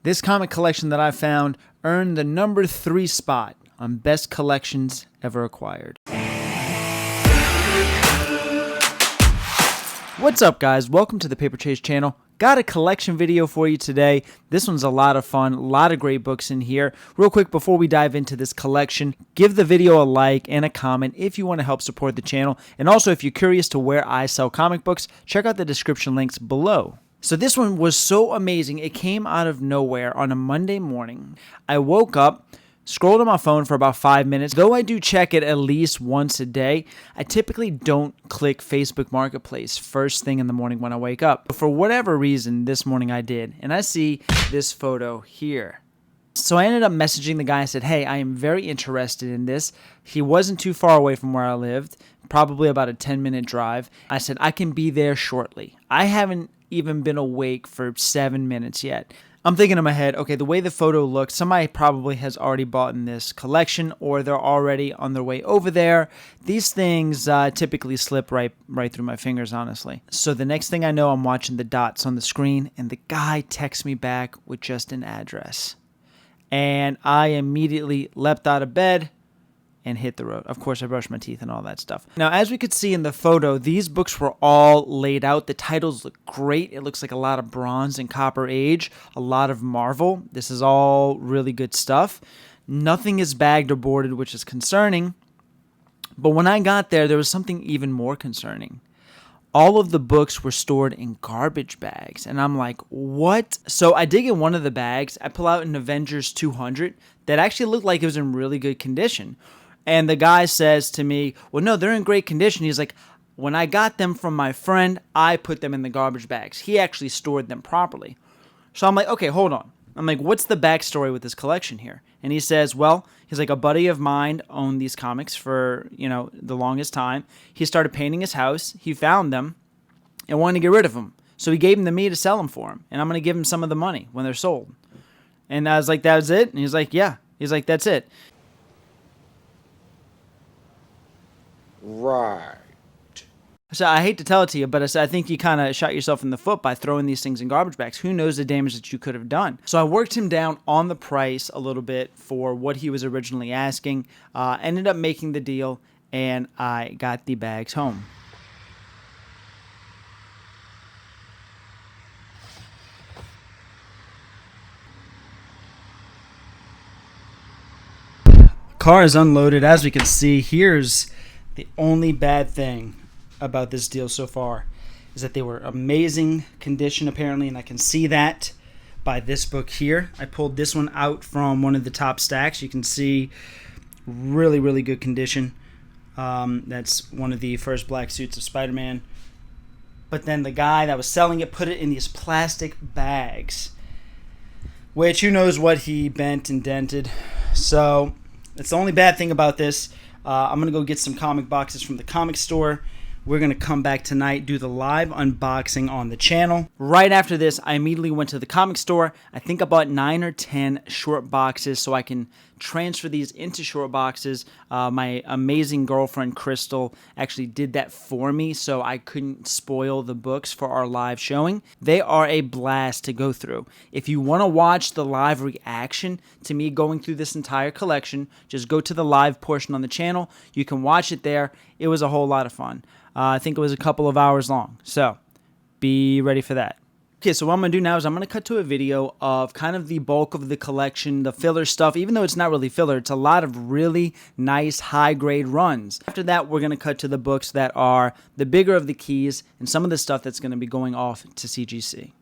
This comic collection that I found earned the number 3 spot on best collections ever acquired. What's up, guys? Welcome to the Paper Chase channel. Got a collection video for you today. This one's a lot of fun, a lot of great books in here. Real quick, before we dive into this collection, give the video a like and a comment if you want to help support the channel. And also, if you're curious to where I sell comic books, check out the description links below. So this one was so amazing. It came out of nowhere on a Monday morning. I woke up, scrolled on my phone for about 5 minutes. Though I do check it at least once a day, I typically don't click Facebook Marketplace first thing in the morning when I wake up. But for whatever reason, this morning I did. And I see this photo here. So I ended up messaging the guy. I said, hey, I am very interested in this. He wasn't too far away from where I lived, probably about a 10-minute drive. I said, I can be there shortly. I haven't even been awake for 7 minutes yet. I'm thinking in my head, okay, the way the photo looks, somebody probably has already bought in this collection or they're already on their way over there. These things typically slip right through my fingers, honestly. So the next thing I know, I'm watching the dots on the screen and the guy texts me back with just an address. And I immediately leapt out of bed and hit the road. Of course, I brushed my teeth and all that stuff. Now, as we could see in the photo, these books were all laid out. The titles look great. It looks like a lot of Bronze and Copper Age, a lot of Marvel. This is all really good stuff. Nothing is bagged or boarded, which is concerning. But when I got there, there was something even more concerning. All of the books were stored in garbage bags. And I'm like, what? So I dig in one of the bags. I pull out an Avengers 200 that actually looked like it was in really good condition. And the guy says to me, well, no, they're in great condition. He's like, when I got them from my friend, I put them in the garbage bags. He actually stored them properly. So I'm like, okay, hold on. I'm like, what's the backstory with this collection here? And he says, well, he's like, a buddy of mine owned these comics for, the longest time. He started painting his house. He found them and wanted to get rid of them. So he gave them to me to sell them for him. And I'm going to give him some of the money when they're sold. And I was like, that was it? And he's like, yeah. He's like, that's it. Right. So I hate to tell it to you, but I think you kind of shot yourself in the foot by throwing these things in garbage bags. Who knows the damage that you could have done? So I worked him down on the price a little bit for what he was originally asking. Ended up making the deal, and I got the bags home. Car is unloaded. As we can see, here's the only bad thing about this deal so far is that they were amazing condition apparently, and I can see that by this book here. I pulled this one out from one of the top stacks. You can see really, really good condition. That's one of the first black suits of Spider-Man. But then the guy that was selling it put it in these plastic bags, which who knows what he bent and dented. So that's the only bad thing about this. I'm going to go get some comic boxes from the comic store. We're going to come back tonight, do the live unboxing on the channel. Right after this, I immediately went to the comic store. I think I bought 9 or 10 short boxes so I can transfer these into short boxes. My amazing girlfriend, Crystal, actually did that for me so I couldn't spoil the books for our live showing. They are a blast to go through. If you want to watch the live reaction to me going through this entire collection, just go to the live portion on the channel. You can watch it there. It was a whole lot of fun. I think it was a couple of hours long, so be ready for that. Okay, so what I'm going to do now is I'm going to cut to a video of kind of the bulk of the collection, the filler stuff. Even though it's not really filler, it's a lot of really nice high-grade runs. After that, we're going to cut to the books that are the bigger of the keys and some of the stuff that's going to be going off to CGC.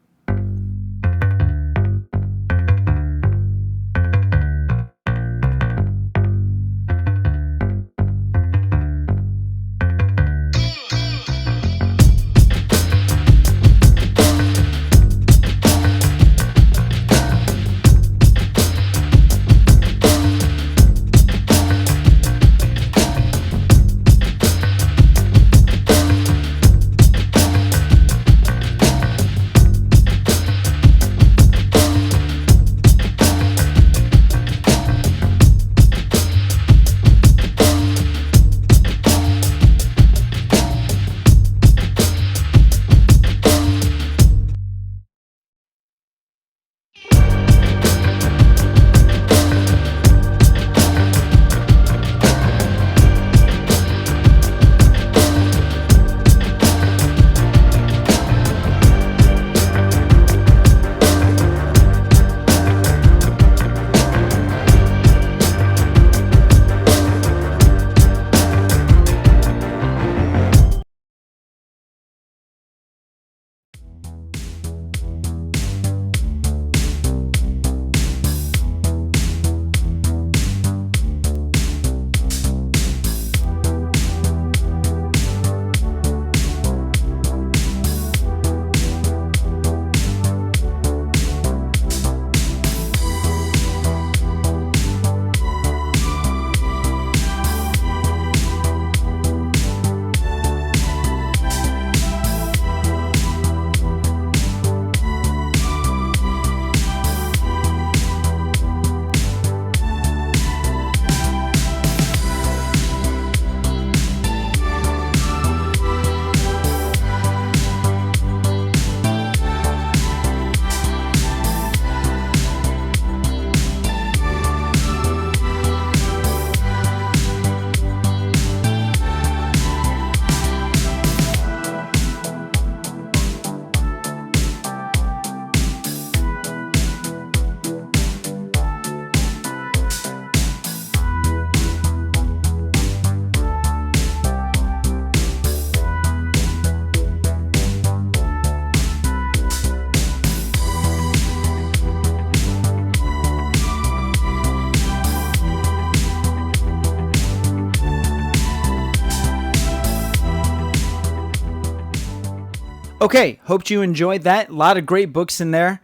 Okay, hope you enjoyed that. A lot of great books in there.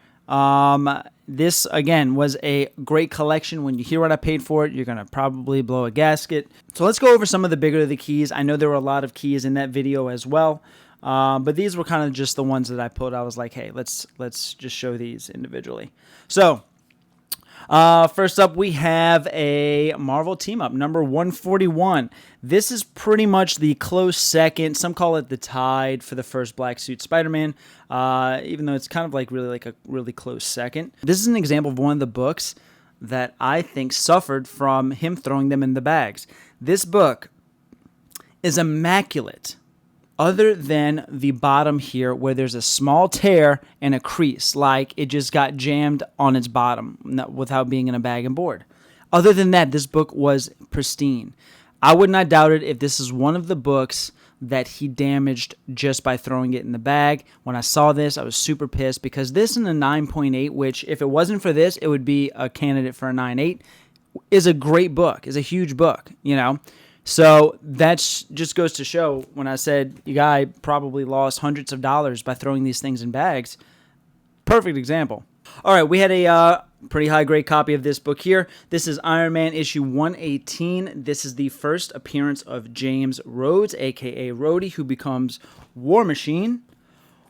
This, again, was a great collection. When you hear what I paid for it, you're going to probably blow a gasket. So let's go over some of the bigger of the keys. I know there were a lot of keys in that video as well, but these were kind of just the ones that I pulled. I was like, hey, let's just show these individually. So first up, we have a Marvel team-up, number 141. This is pretty much the close second. Some call it the tied for the first black suit Spider-Man, even though it's kind of like a really close second. This is an example of one of the books that I think suffered from him throwing them in the bags. This book is immaculate, other than the bottom here where there's a small tear and a crease, like it just got jammed on its bottom without being in a bag and board. Other than that, this book was pristine. I would not doubt it if this is one of the books that he damaged just by throwing it in the bag. When I saw this, I was super pissed because this in a 9.8, which if it wasn't for this, it would be a candidate for a 9.8, is a great book, is a huge book, you know? So that just goes to show when I said you guy probably lost hundreds of dollars by throwing these things in bags. Perfect example. All right, we had a pretty high-grade copy of this book here. This is Iron Man issue 118. This is the first appearance of James Rhodes, a.k.a. Rhodey, who becomes War Machine.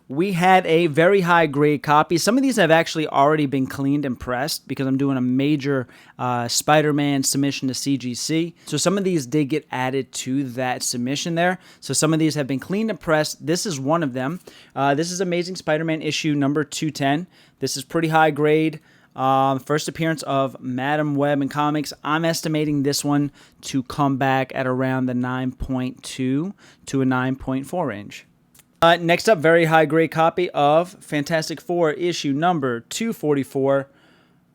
We had a very high-grade copy. Some of these have actually already been cleaned and pressed because I'm doing a major Spider-Man submission to CGC. So some of these did get added to that submission there. So some of these have been cleaned and pressed. This is one of them. This is Amazing Spider-Man issue number 210. This is pretty high-grade. First appearance of Madam Web in comics. I'm estimating this one to come back at around the 9.2 to a 9.4 range. Next up, very high-grade copy of Fantastic Four, issue number 244.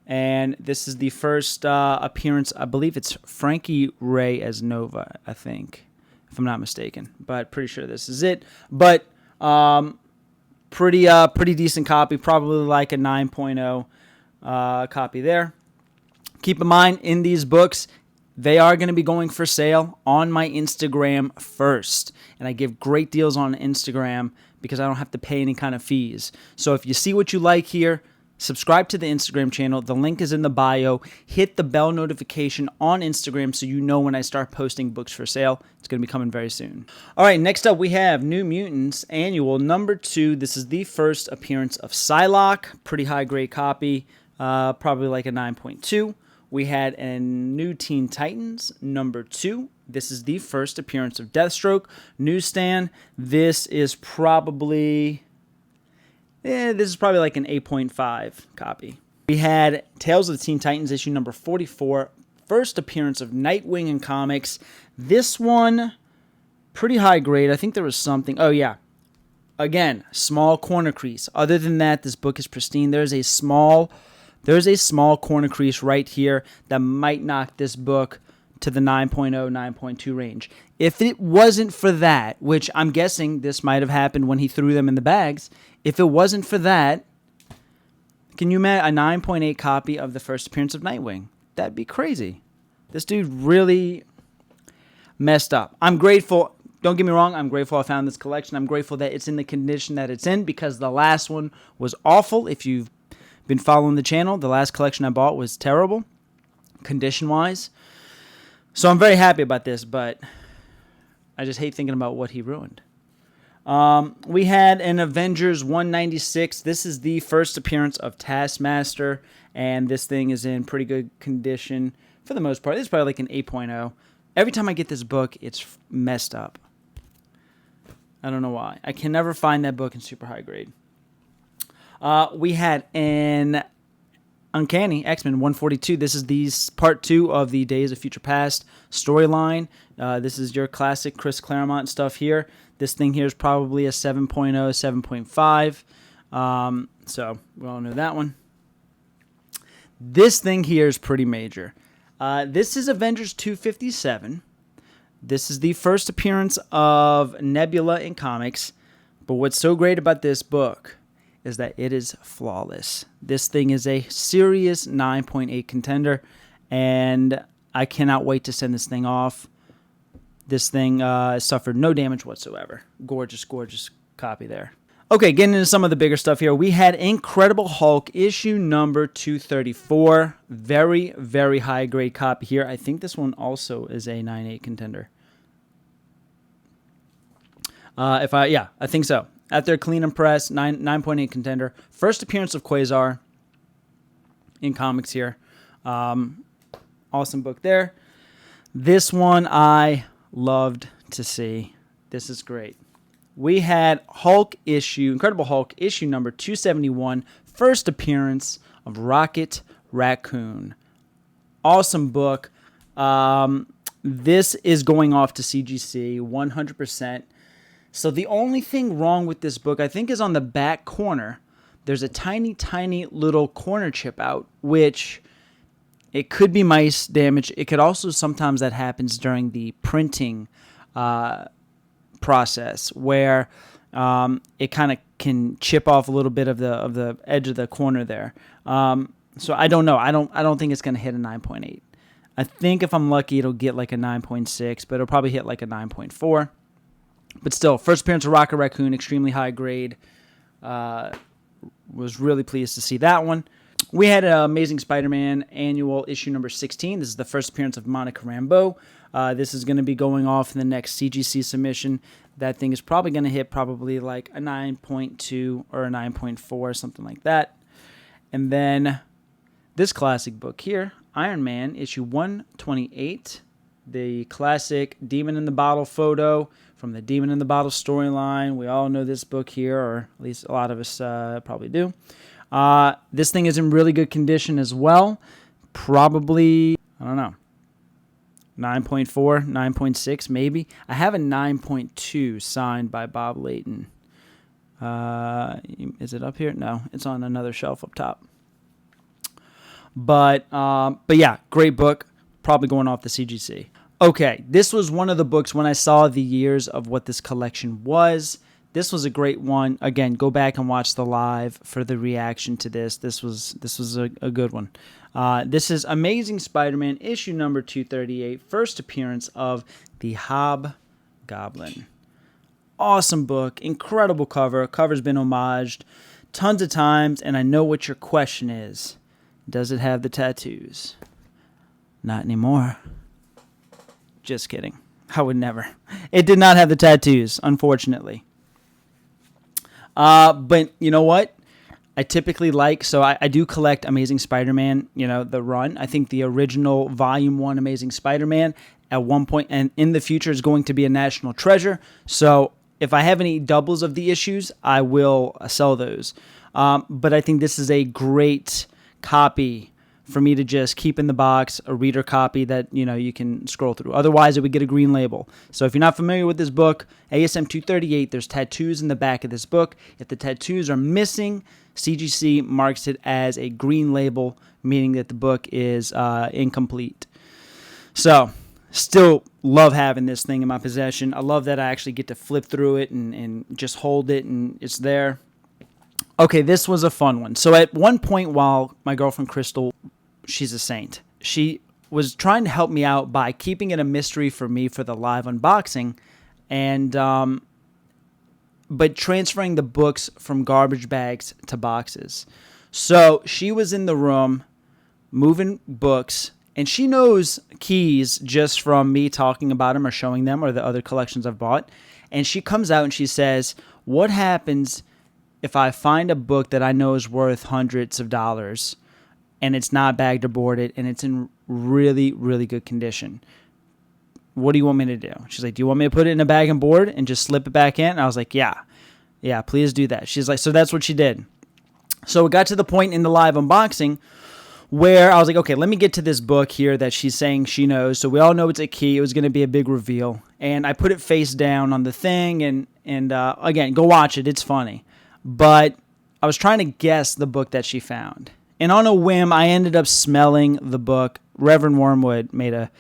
And this is the first appearance, I believe it's Frankie Ray as Nova, I think, if I'm not mistaken. But pretty sure this is it. But pretty decent copy, probably like a 9.0 copy there. Keep in mind, in these books, they are going to be going for sale on my Instagram first. And I give great deals on Instagram because I don't have to pay any kind of fees. So if you see what you like here, subscribe to the Instagram channel. The link is in the bio. Hit the bell notification on Instagram so you know when I start posting books for sale. It's going to be coming very soon. All right, next up we have New Mutants Annual number 2. This is the first appearance of Psylocke. Pretty high grade copy, probably like a 9.2. We had a New Teen Titans, number 2. This is the first appearance of Deathstroke. Newsstand, this is probably like an 8.5 copy. We had Tales of the Teen Titans, issue number 44. First appearance of Nightwing in comics. This one, pretty high grade. I think there was something. Oh, yeah. Again, small corner crease. Other than that, this book is pristine. There's a small corner crease right here that might knock this book to the 9.0, 9.2 range. If it wasn't for that, which I'm guessing this might have happened when he threw them in the bags, if it wasn't for that, can you imagine a 9.8 copy of the first appearance of Nightwing? That'd be crazy. This dude really messed up. I'm grateful. Don't get me wrong, I'm grateful I found this collection. I'm grateful that it's in the condition that it's in because the last one was awful. If you've been following the channel, the last collection I bought was terrible, condition-wise. So I'm very happy about this, but I just hate thinking about what he ruined. We had an Avengers 196. This is the first appearance of Taskmaster, and this thing is in pretty good condition for the most part. This is probably like an 8.0. Every time I get this book, it's messed up. I don't know why. I can never find that book in super high grade. We had an Uncanny X-Men 142. This is the part 2 of the Days of Future Past storyline. This is your classic Chris Claremont stuff here. This thing here is probably a 7.0, 7.5. So we all know that one. This thing here is pretty major. This is Avengers 257. This is the first appearance of Nebula in comics. But what's so great about this book is that it is flawless. This thing is a serious 9.8 contender, and I cannot wait to send this thing off. This thing suffered no damage whatsoever. Gorgeous, gorgeous copy there. Okay, getting into some of the bigger stuff here. We had Incredible Hulk issue number 234. Very, very high grade copy here. I think this one also is a 9.8 contender. I think so. At their clean and press, 9.8 contender. First appearance of Quasar in comics here. Awesome book there. This one I loved to see. This is great. We had Incredible Hulk issue number 271, first appearance of Rocket Raccoon. Awesome book. This is going off to CGC 100%. So the only thing wrong with this book, I think, is on the back corner. There's a tiny, tiny little corner chip out, which it could be mice damage. It could also sometimes that happens during the printing process, where it kind of can chip off a little bit of the edge of the corner there. So I don't know. I don't think it's going to hit a 9.8. I think if I'm lucky, it'll get like a 9.6, but it'll probably hit like a 9.4. But still, first appearance of Rocket Raccoon, extremely high grade. Was really pleased to see that one. We had Amazing Spider-Man annual issue number 16. This is the first appearance of Monica Rambeau. This is going to be going off in the next CGC submission. That thing is probably going to hit probably like a 9.2 or a 9.4, something like that. And then this classic book here, Iron Man issue 128. The classic Demon in the Bottle photo from the Demon in the Bottle storyline. We all know this book here, or at least a lot of us probably do. This thing is in really good condition as well. Probably, I don't know, 9.4, 9.6 maybe. I have a 9.2 signed by Bob Layton. Is it up here? No, it's on another shelf up top. But yeah, great book. Probably going off the CGC. Okay, this was one of the books when I saw the years of what this collection was. This was a great one. Again, go back and watch the live for the reaction to this. This was a good one. This is Amazing Spider-Man issue number 238, first appearance of the Hobgoblin. Awesome book, incredible cover. Cover's been homaged tons of times, and I know what your question is. Does it have the tattoos? Not anymore. Just kidding. I would never. It did not have the tattoos, unfortunately. But you know what? I typically I do collect Amazing Spider-Man, the run. I think the original Volume 1 Amazing Spider-Man at one point and in the future is going to be a national treasure. So if I have any doubles of the issues, I will sell those. But I think this is a great copy for me to just keep in the box, a reader copy that, you can scroll through. Otherwise, it would get a green label. So if you're not familiar with this book, ASM 238, there's tattoos in the back of this book. If the tattoos are missing, CGC marks it as a green label, meaning that the book is incomplete. So still love having this thing in my possession. I love that I actually get to flip through it and just hold it and it's there. Okay, this was a fun one. So at one point while my girlfriend Crystal, she's a saint, she was trying to help me out by keeping it a mystery for me for the live unboxing, and but transferring the books from garbage bags to boxes. So she was in the room moving books, and she knows keys just from me talking about them or showing them or the other collections I've bought. And she comes out and she says, "What happens if I find a book that I know is worth hundreds of dollars and it's not bagged or boarded and it's in really, really good condition? What do you want me to do?" She's like, "Do you want me to put it in a bag and board and just slip it back in?" And I was like, yeah, please do that. She's like, so that's what she did. So it got to the point in the live unboxing where I was like, okay, let me get to this book here that she's saying she knows. So we all know it's a key. It was going to be a big reveal. And I put it face down on the thing. And again, go watch it. It's funny. But I was trying to guess the book that she found. And on a whim, I ended up smelling the book. Reverend Wormwood made a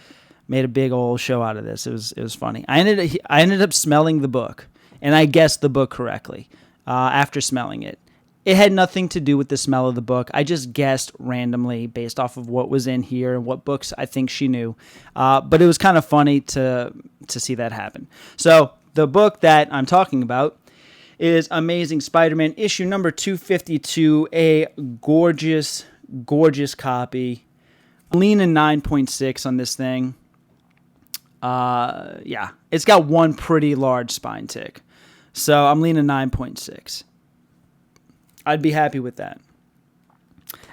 big old show out of this. It was funny. I ended up smelling the book, and I guessed the book correctly after smelling it. It had nothing to do with the smell of the book. I just guessed randomly based off of what was in here and what books I think she knew. But it was kind of funny to see that happen. So the book that I'm talking about is Amazing Spider-Man issue number 252, a gorgeous, gorgeous copy. I'm leaning 9.6 on this thing. Yeah, it's got one pretty large spine tick. So I'm leaning 9.6. I'd be happy with that.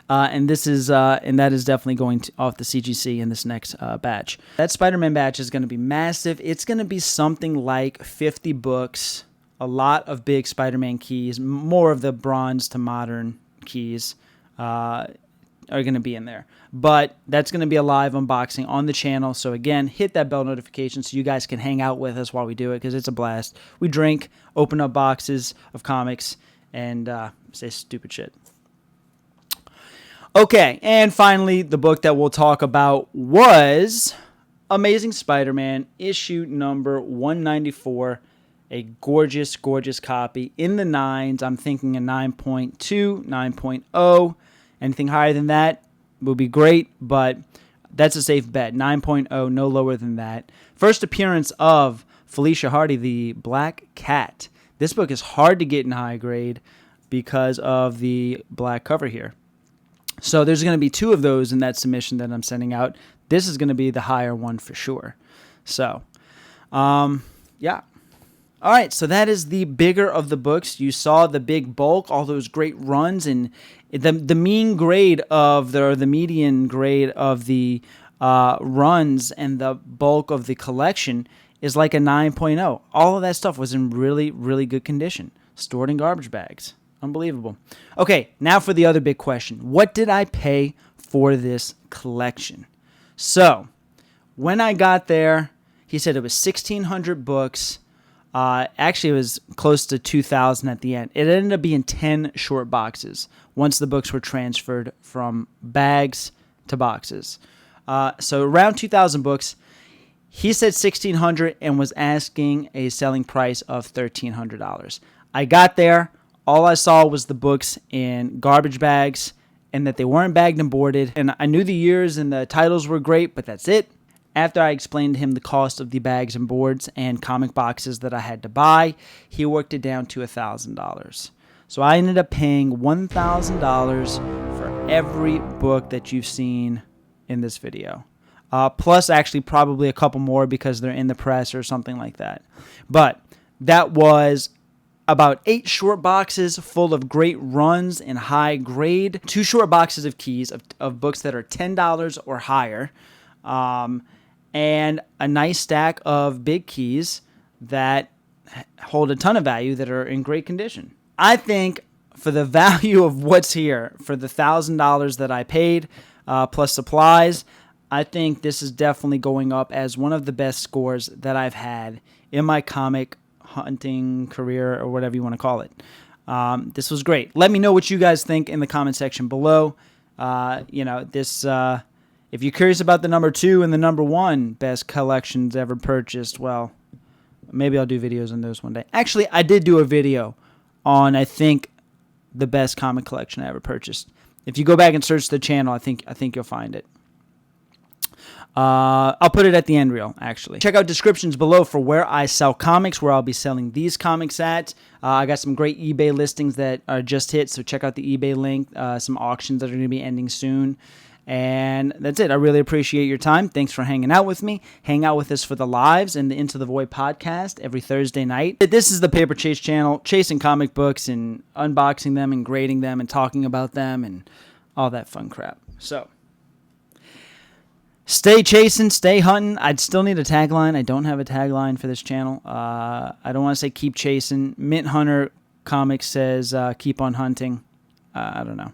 And this is and that is definitely going off the CGC in this next batch. That Spider-Man batch is going to be massive. It's going to be something like 50 books, a lot of big Spider-Man keys, more of the bronze to modern keys are going to be in there. But that's going to be a live unboxing on the channel. So again, hit that bell notification so you guys can hang out with us while we do it, because it's a blast. We drink, open up boxes of comics, and say stupid shit. Okay, and finally, the book that we'll talk about was Amazing Spider-Man, issue number 194. A gorgeous, gorgeous copy in the 9s. I'm thinking a 9.2, 9.0. Anything higher than that would be great, but that's a safe bet. 9.0, no lower than that. First appearance of Felicia Hardy, the Black Cat. This book is hard to get in high grade because of the black cover here. So there's going to be 2 of those in that submission that I'm sending out. This is going to be the higher one for sure. So, yeah. All right, so that is the bigger of the books. You saw the big bulk, all those great runs, and the mean grade of the, or the median grade of the runs and the bulk of the collection is like a 9.0. All of that stuff was in really, really good condition, stored in garbage bags. Unbelievable. Okay, now for the other big question. What did I pay for this collection? So, when I got there, he said it was 1,600 books. Actually, it was close to 2,000 at the end. It ended up being 10 short boxes once the books were transferred from bags to boxes. So around 2,000 books. He said 1,600 and was asking a selling price of $1,300. I got there. All I saw was the books in garbage bags and that they weren't bagged and boarded. And I knew the years and the titles were great, but that's it. After I explained to him the cost of the bags and boards and comic boxes that I had to buy, he worked it down to $1,000. So I ended up paying $1,000 for every book that you've seen in this video. Plus actually probably a couple more because they're in the press or something like that. But that was about 8 short boxes full of great runs and high grade. 2 short boxes of keys of books that are $10 or higher. And a nice stack of big keys that hold a ton of value that are in great condition. I think for the value of what's here, for the $1,000 that I paid, plus supplies, I think this is definitely going up as one of the best scores that I've had in my comic hunting career, or whatever you want to call it. This was great. Let me know what you guys think in the comment section below. If you're curious about the number 2 and the number 1 best collections ever purchased, well, maybe I'll do videos on those one day. Actually, I did do a video on, I think, the best comic collection I ever purchased. If you go back and search the channel, I think you'll find it. I'll put it at the end reel, actually. Check out descriptions below for where I sell comics, where I'll be selling these comics at. I got some great eBay listings that are just hit, so check out the eBay link. Some auctions that are going to be ending soon. And that's it. I really appreciate your time. Thanks for hanging out with me. Hang out with us for the lives and the Into the Void podcast every Thursday night. This is the Paper Chase channel, chasing comic books and unboxing them and grading them and talking about them and all that fun crap. So, stay chasing, stay hunting. I'd still need a tagline. I don't have a tagline for this channel. I don't want to say keep chasing. Mint Hunter Comics says keep on hunting. I don't know.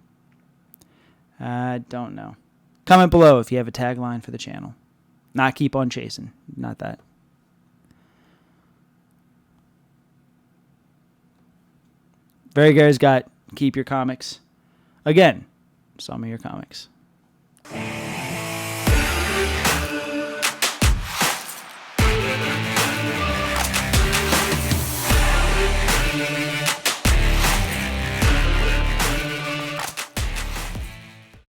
I don't know. Comment below if you have a tagline for the channel. Not keep on chasing. Not that. Very Gary's got keep your comics. Again, some of your comics.